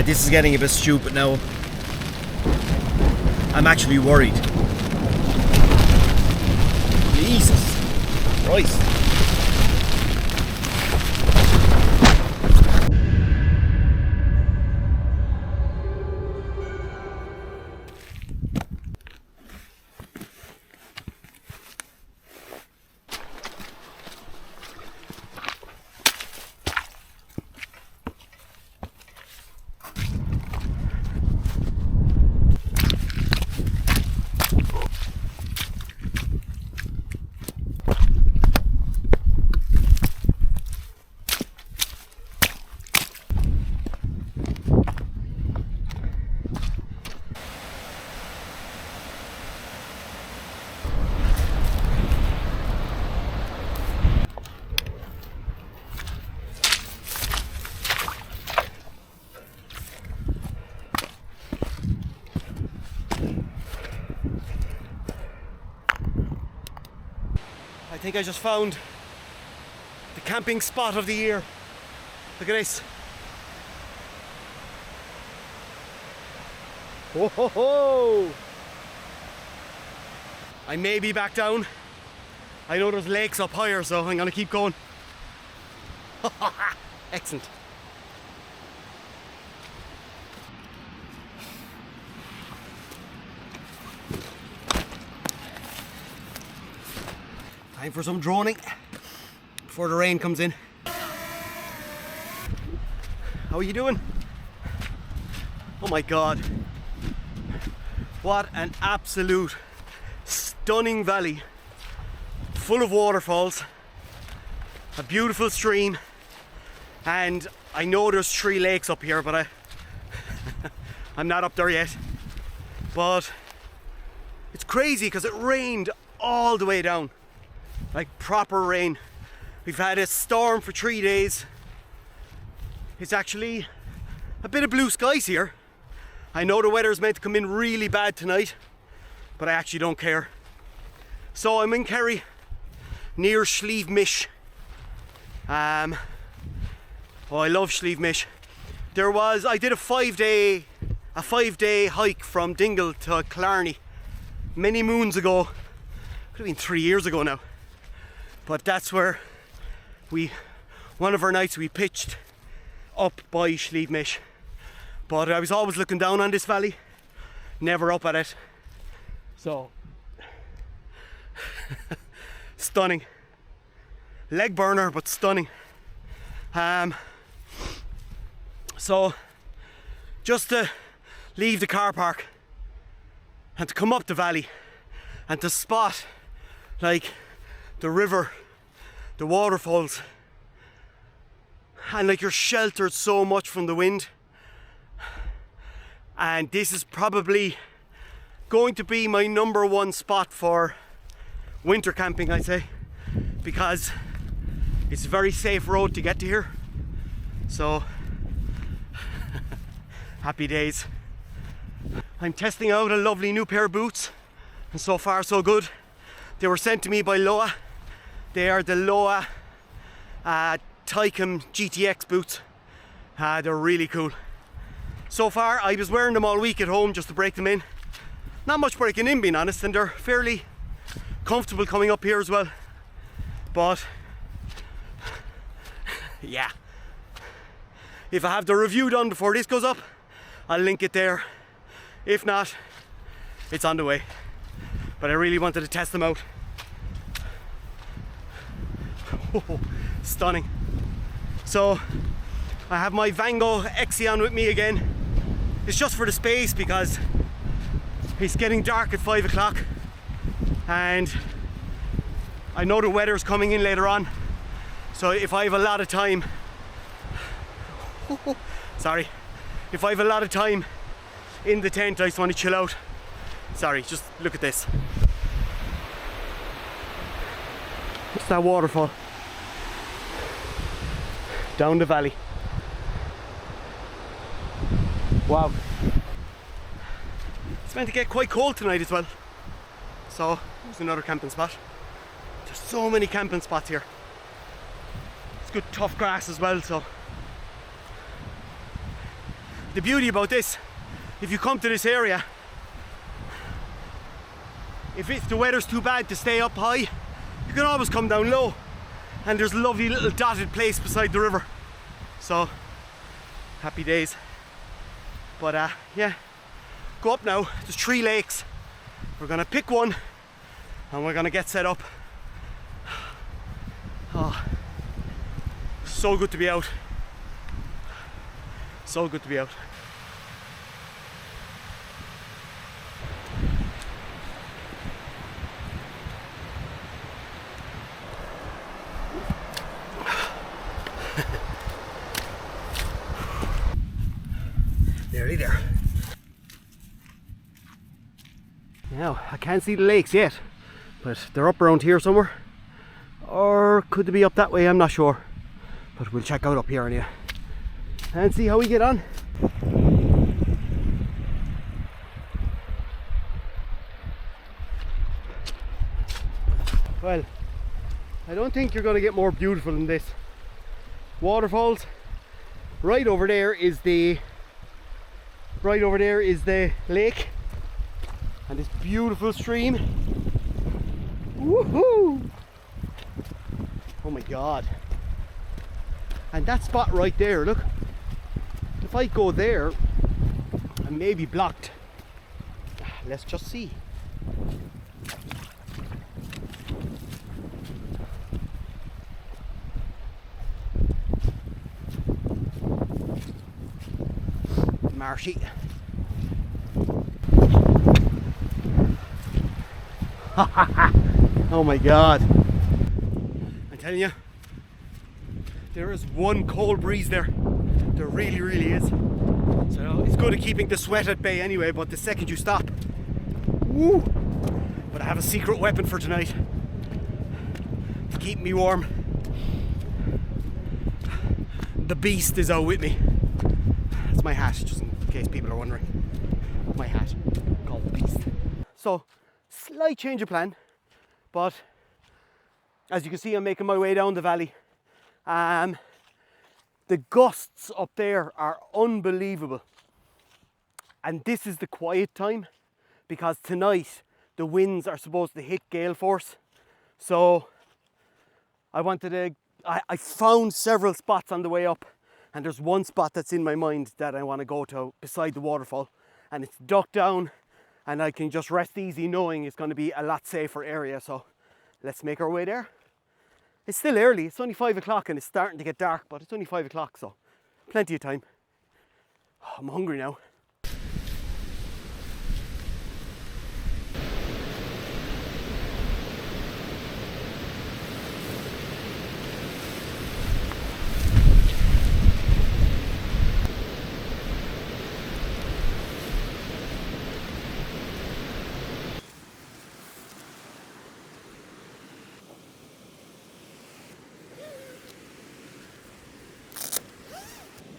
This is getting a bit stupid now. I'm actually worried. Jesus Christ. I think I just found the camping spot of the year. Look at this. Whoa ho ho! I may be back down. I know there's lakes up higher, so I'm gonna keep going. Excellent. Time for some droning before the rain comes in. How are you doing? Oh my God. What an absolute stunning valley. Full of waterfalls, a beautiful stream, and I know there's 3 lakes up here, but I'm not up there yet. But it's crazy because it rained all the way down. Like proper rain. We've had a storm for 3 days. It's actually a bit of blue skies here. I know the weather's meant to come in really bad tonight, but I actually don't care. So I'm in Kerry, near Slieve-Mish. Oh, I love Slieve-Mish. I did a 5-day hike from Dingle to Killarney many moons ago. Could have been 3 years ago now. But that's where one of our nights we pitched up by Slieve-Mish. But I was always looking down on this valley, never up at it. So, stunning. Leg burner, but stunning. So, just to leave the car park and to come up the valley and to spot like the river, the waterfalls, and like you're sheltered so much from the wind. And this is probably going to be my #1 spot for winter camping, I'd say, because it's a very safe road to get to here. So happy days. I'm testing out a lovely new pair of boots, and so far so good. They were sent to me by Lowa. They are the Lowa Ticam GTX boots. They're really cool. So far, I was wearing them all week at home just to break them in. Not much breaking in, being honest, and they're fairly comfortable coming up here as well. But yeah, if I have the review done before this goes up, I'll link it there. If not, it's on the way. But I really wanted to test them out. Oh, stunning. So I have my Vango Xenon with me again. It's just for the space because it's getting dark at 5 o'clock and I know the weather's coming in later on. So if I have a lot of time, sorry, if I have a lot of time in the tent, I just want to chill out. Sorry, just look at this. It's that waterfall down the valley. Wow. It's meant to get quite cold tonight as well. So there's another camping spot. There's so many camping spots here. It's good tough grass as well, so the beauty about this, if you come to this area, if the weather's too bad to stay up high, you can always come down low, and there's a lovely little dotted place beside the river. So happy days. But yeah, go up now. There's 3 lakes. We're gonna pick one and we're gonna get set up. Oh, so good to be out. So good to be out. Nearly there. Now, I can't see the lakes yet, but they're up around here somewhere. Or could they be up that way? I'm not sure. But we'll check out up here anyway and see how we get on. Well, I don't think you're going to get more beautiful than this. Waterfalls. Right over there is the lake, and this beautiful stream. Woohoo! Oh my god. And that spot right there, look. If I go there, I may be blocked. Let's just see. Marshy. Oh my god. I'm telling you, there is one cold breeze there. There really, really is. So it's good at keeping the sweat at bay anyway, but the second you stop, woo! But I have a secret weapon for tonight to keep me warm. The beast is out with me. That's my hat, just in case people are wondering. My hat, called the Beast. So, slight change of plan, but as you can see, I'm making my way down the valley. The gusts up there are unbelievable. And this is the quiet time, because tonight the winds are supposed to hit gale force. So I found several spots on the way up, and there's one spot that's in my mind that I want to go to beside the waterfall, and it's ducked down, and I can just rest easy knowing it's going to be a lot safer area. So let's make our way there. It's still early, it's only 5 o'clock and it's starting to get dark, but it's only 5 o'clock, so plenty of time. I'm hungry now.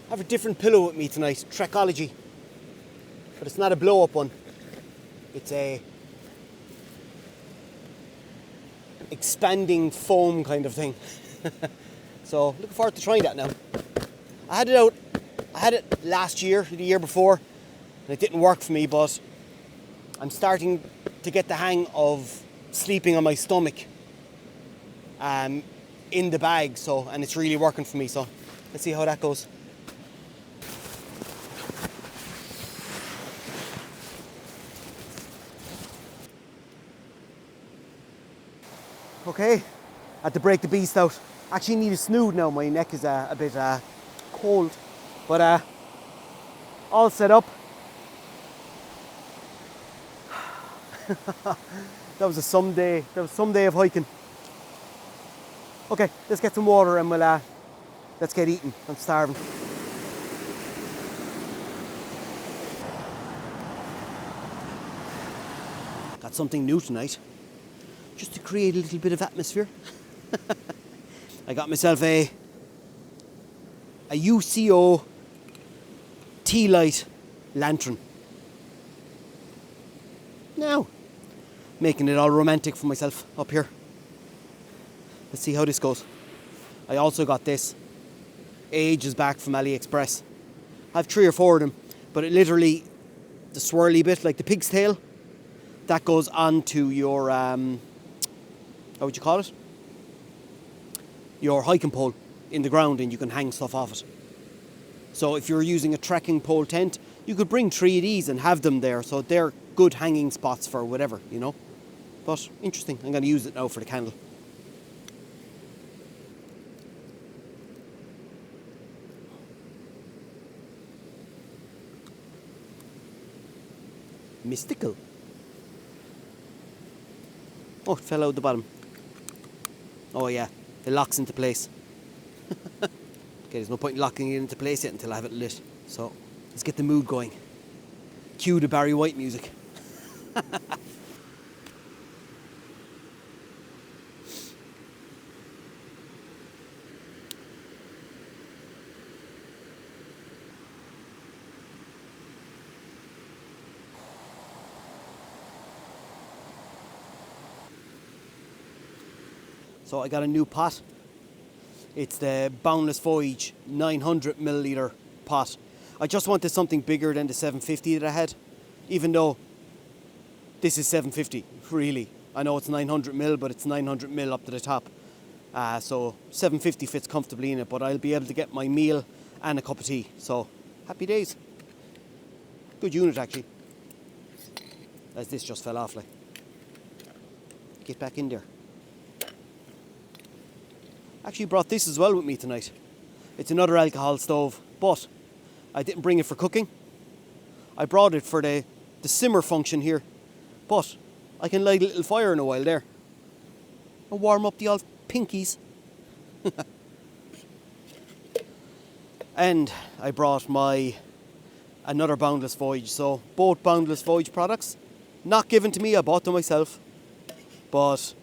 I have a different pillow with me tonight, Trekology, but it's not a blow-up one. It's a expanding foam kind of thing. So looking forward to trying that now. I had it last year, the year before, and it didn't work for me, but I'm starting to get the hang of sleeping on my stomach in the bag, and it's really working for me, so let's see how that goes. Okay, I had to break the beast out. Actually need a snood now, my neck is a bit cold, but all set up. That was some day of hiking. Okay, let's get some water and let's get eating. I'm starving. Got something new tonight, just to create a little bit of atmosphere. I got myself a UCO tea light lantern. Now, making it all romantic for myself up here. Let's see how this goes. I also got this ages back from AliExpress. I have 3 or 4 of them. but it literally, the swirly bit, like the pig's tail, that goes onto your, how would you call it? Your hiking pole in the ground, and you can hang stuff off it. So if you're using a trekking pole tent, you could bring 3 of these and have them there, so they're good hanging spots for whatever, you know. But interesting, I'm going to use it now for the candle. Mystical. Oh, it fell out the bottom. Oh yeah, it locks into place. Okay, there's no point in locking it into place yet until I have it lit. So, let's get the mood going. Cue the Barry White music. So I got a new pot. It's the Boundless Voyage 900 milliliter pot. I just wanted something bigger than the 750 that I had, even though this is 750, really. I know it's 900 mil, but it's 900 mil up to the top. So 750 fits comfortably in it, but I'll be able to get my meal and a cup of tea. So happy days. Good unit actually. As this just fell off, like. Get back in there. Actually brought this as well with me tonight. It's another alcohol stove, but I didn't bring it for cooking. I brought it for the simmer function here, but I can light a little fire in a while there. And warm up the old pinkies. And I brought another Boundless Voyage, so both Boundless Voyage products, not given to me, I bought them myself. But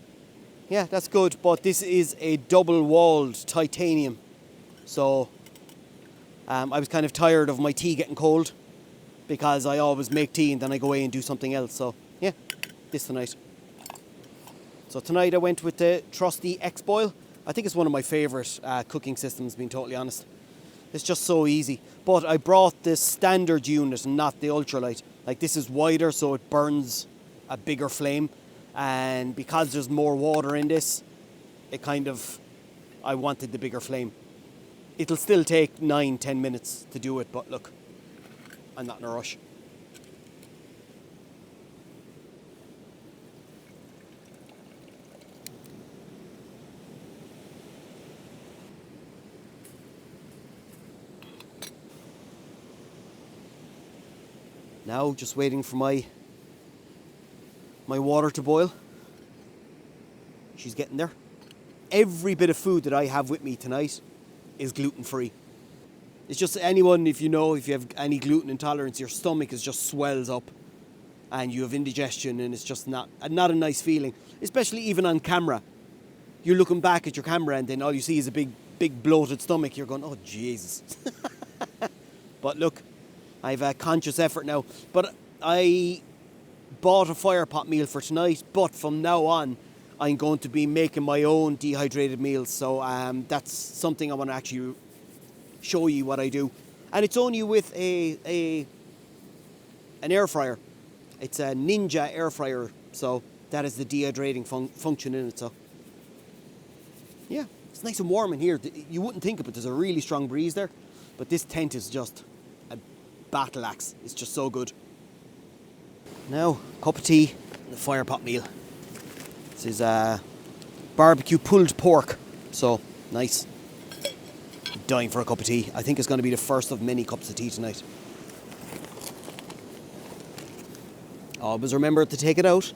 yeah, that's good, but this is a double-walled titanium. So I was kind of tired of my tea getting cold, because I always make tea and then I go away and do something else. So yeah, this tonight. So tonight I went with the trusty X-Boil. I think it's one of my favourite cooking systems, being totally honest. It's just so easy. But I brought the standard unit and not the ultralight. Like, this is wider, so it burns a bigger flame. And because there's more water in this, I wanted the bigger flame. It'll still take 9-10 minutes to do it, but look, I'm not in a rush. Now, just waiting for my water to boil. She's getting there. Every bit of food that I have with me tonight is gluten-free. It's just anyone, if you have any gluten intolerance, your stomach just swells up and you have indigestion, and it's just not a nice feeling, especially even on camera. You're looking back at your camera and then all you see is a big bloated stomach. You're going, oh Jesus. But look, I have a conscious effort now. But I bought a fire pot meal for tonight, but from now on I'm going to be making my own dehydrated meals. So that's something I want to actually show you what I do. And it's only with an air fryer. It's a Ninja air fryer, so that is the dehydrating function in it. So yeah, it's nice and warm in here. You wouldn't think of it, there's a really strong breeze there, but this tent is just a battle axe. It's just so good. Now, cup of tea and the fire pot meal. This is barbecue pulled pork, so nice. Dying for a cup of tea. I think it's going to be the first of many cups of tea tonight. Always remember to take it out.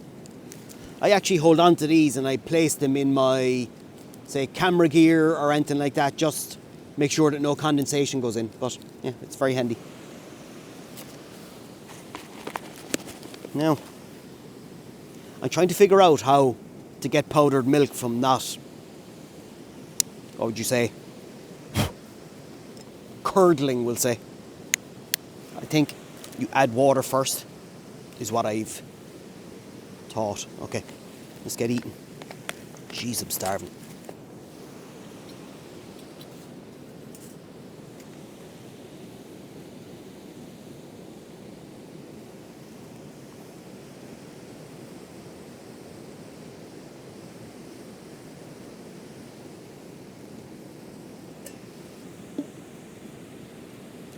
I actually hold on to these and I place them in my, say, camera gear or anything like that. Just make sure that no condensation goes in. But yeah, it's very handy. Now, I'm trying to figure out how to get powdered milk from not, what would you say, curdling, we'll say. I think you add water first, is what I've thought. Okay, let's get eating. Jeez, I'm starving.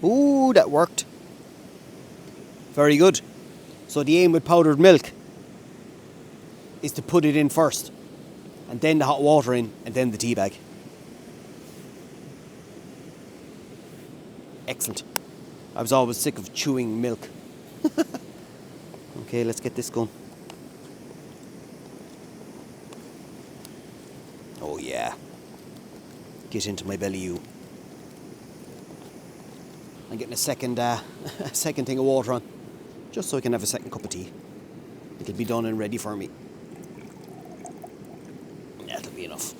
Ooh, that worked. Very good. So the aim with powdered milk is to put it in first, and then the hot water in, and then the tea bag. Excellent. I was always sick of chewing milk. Okay, let's get this going. Oh yeah. Get into my belly, you. I'm getting a second thing of water on, just so I can have a second cup of tea. It'll be done and ready for me. That'll be enough.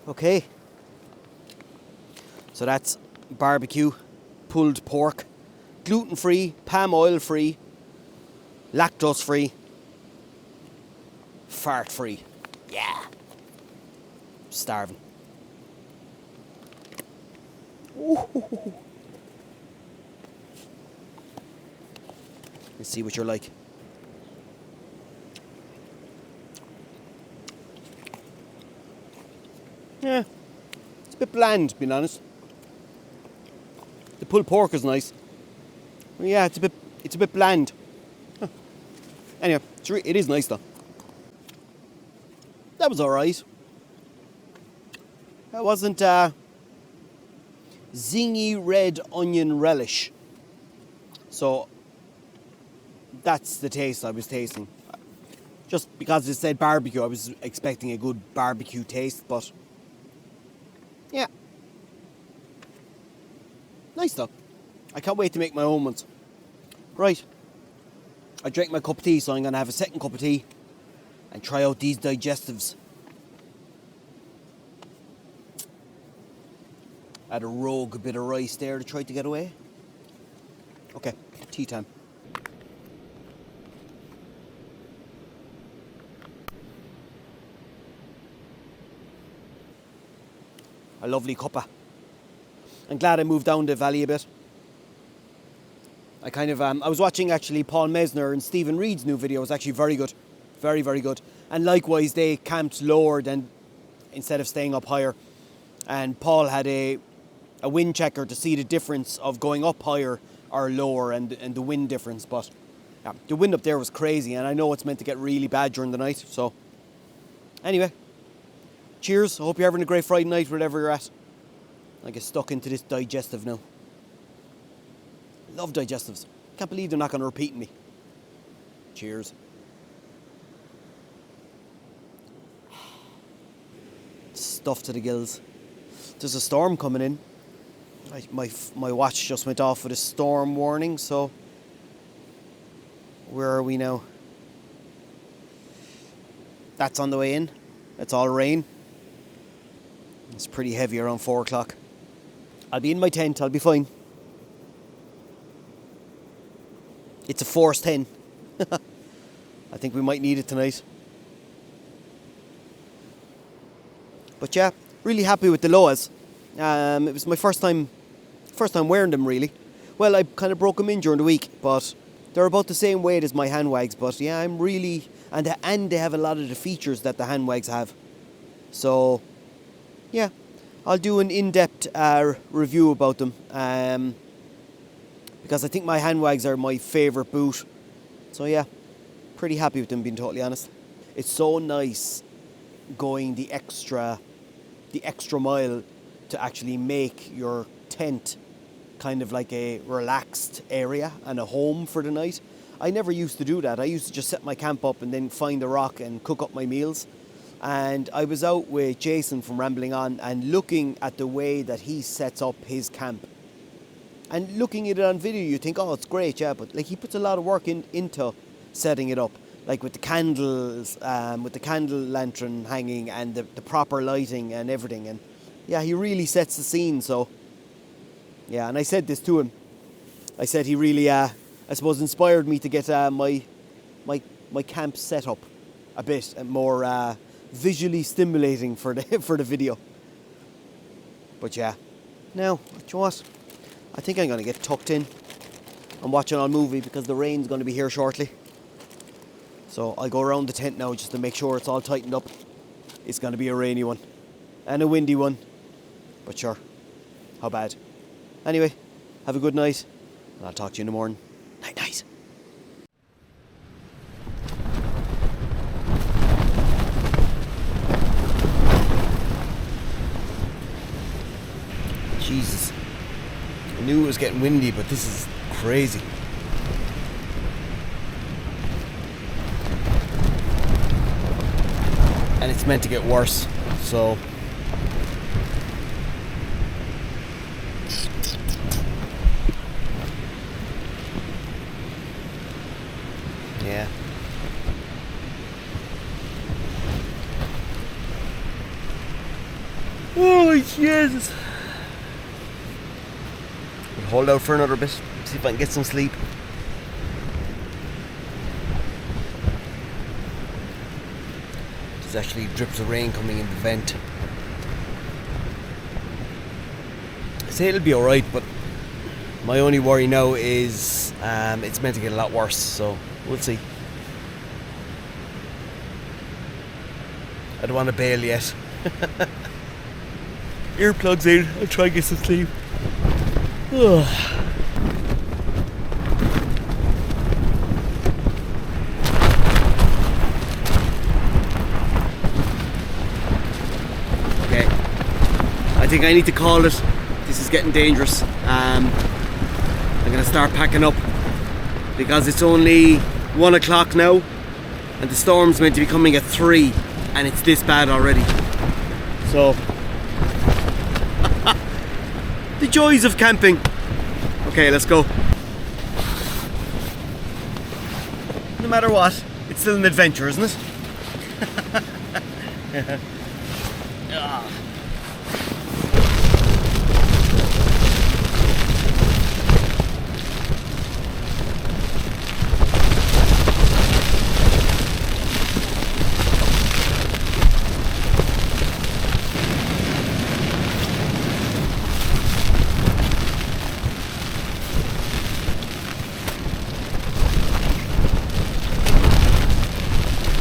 Okay. So that's barbecue, pulled pork, gluten-free, palm oil-free, lactose-free, fart-free. Yeah. Starving. Ooh. Let's see what you're like. Yeah, it's a bit bland, being honest. The pulled pork is nice. Yeah, it's a bit bland. Huh. Anyway, it is nice though. That was alright. That wasn't zingy red onion relish. So that's the taste I was tasting. Just because it said barbecue, I was expecting a good barbecue taste, but yeah. Nice though. I can't wait to make my own ones. Right. I drank my cup of tea, so I'm going to have a second cup of tea and try out these digestives. Add a rogue bit of rice there to try to get away. Okay, tea time. A lovely cuppa. I'm glad I moved down the valley a bit. I kind of, I was watching actually Paul Mesner and Stephen Reed's new video. It was actually very good. Very, very good. And likewise, they camped lower than, instead of staying up higher. And Paul had a wind checker to see the difference of going up higher or lower and the wind difference. But yeah, the wind up there was crazy, and I know it's meant to get really bad during the night. So anyway, cheers. I hope you're having a great Friday night wherever you're at. I get stuck into this digestive now. Love digestives. Can't believe they're not going to repeat me. Cheers. Stuff to the gills. There's a storm coming in. My watch just went off with a storm warning, so where are we now? That's on the way in. That's all rain. It's pretty heavy around 4 o'clock. I'll be in my tent, I'll be fine. It's a force 10. I think we might need it tonight. But yeah, really happy with the Lowas. It was my first time wearing them really. Well, I kind of broke them in during the week, but they're about the same weight as my handwags. But yeah, I'm really, and they have a lot of the features that the handwags have. So yeah, I'll do an in-depth review about them. Because I think my handwags are my favourite boot. So yeah, pretty happy with them, being totally honest. It's so nice going the extra mile to actually make your tent kind of like a relaxed area and a home for the night. I never used to do that. I used to just set my camp up and then find a rock and cook up my meals. And I was out with Jason from Rambling On and looking at the way that he sets up his camp. And looking at it on video, you think, oh, it's great, yeah, but like he puts a lot of work into setting it up. Like with the candles, with the candle lantern hanging and the proper lighting and everything. And yeah, he really sets the scene, so yeah, and I said this to him. I said he really, I suppose, inspired me to get my camp set up a bit more visually stimulating for the video. But yeah, now, do you know what? I think I'm going to get tucked in. I'm watching on movie because the rain's going to be here shortly. So I'll go around the tent now just to make sure it's all tightened up. It's going to be a rainy one and a windy one, but sure, how bad. Anyway, have a good night and I'll talk to you in the morning. Night night. Jesus, I knew it was getting windy, but this is crazy. And it's meant to get worse, so yeah. Oh Jesus. Hold out for another bit, see if I can get some sleep. There's actually drips of rain coming in the vent. I say it'll be alright, but my only worry now is it's meant to get a lot worse, so we'll see. I don't want to bail yet. Earplugs in, I'll try and get some sleep. Okay, I think I need to call it. This is getting dangerous. I'm gonna start packing up because it's only 1 o'clock now and the storm's meant to be coming at 3 and it's this bad already. So the joys of camping. Okay, let's go. No matter what, it's still an adventure, isn't it?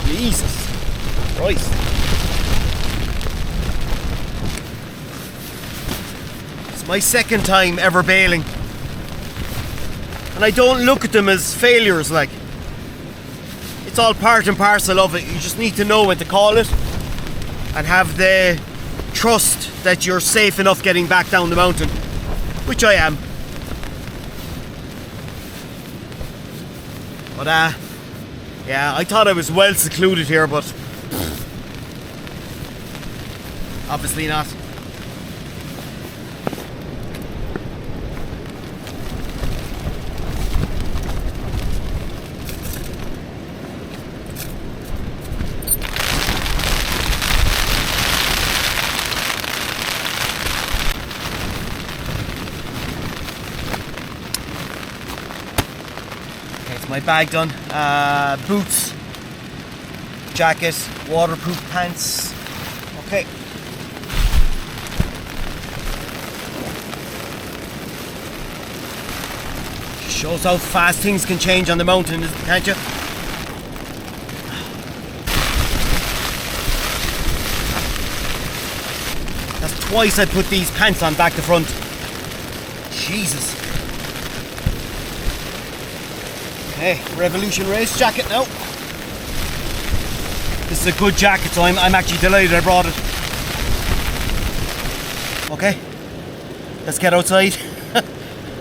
Jesus Christ. It's my second time ever bailing. And I don't look at them as failures, like. It's all part and parcel of it. You just need to know when to call it and have the trust that you're safe enough getting back down the mountain, which I am. But yeah, I thought I was well secluded here, but obviously not. My bag done, boots, jacket, waterproof pants. Okay. Just shows how fast things can change on the mountain, can't you? That's twice I put these pants on back to front. Jesus. Hey, Revolution race jacket now. This is a good jacket, so I'm actually delighted I brought it. Okay, let's get outside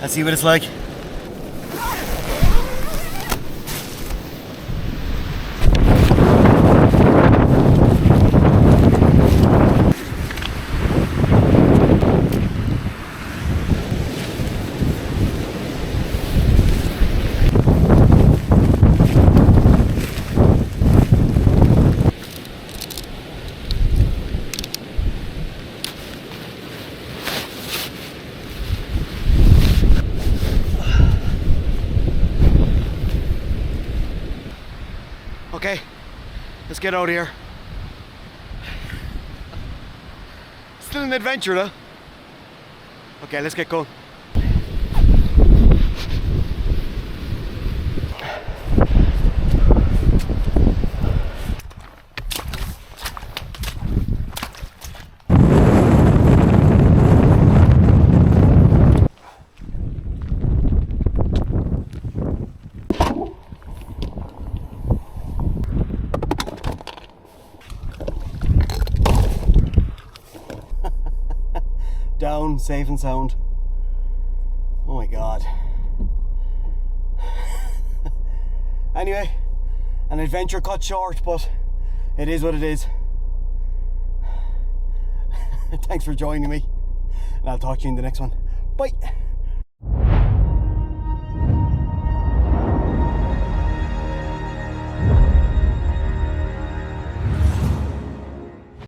and see what it's like. Okay, let's get out of here. Still an adventure though. Okay, let's get going. down safe and sound. Oh my god. Anyway, an adventure cut short, but it is what it is. Thanks for joining me, and I'll talk to you in the next one. Bye.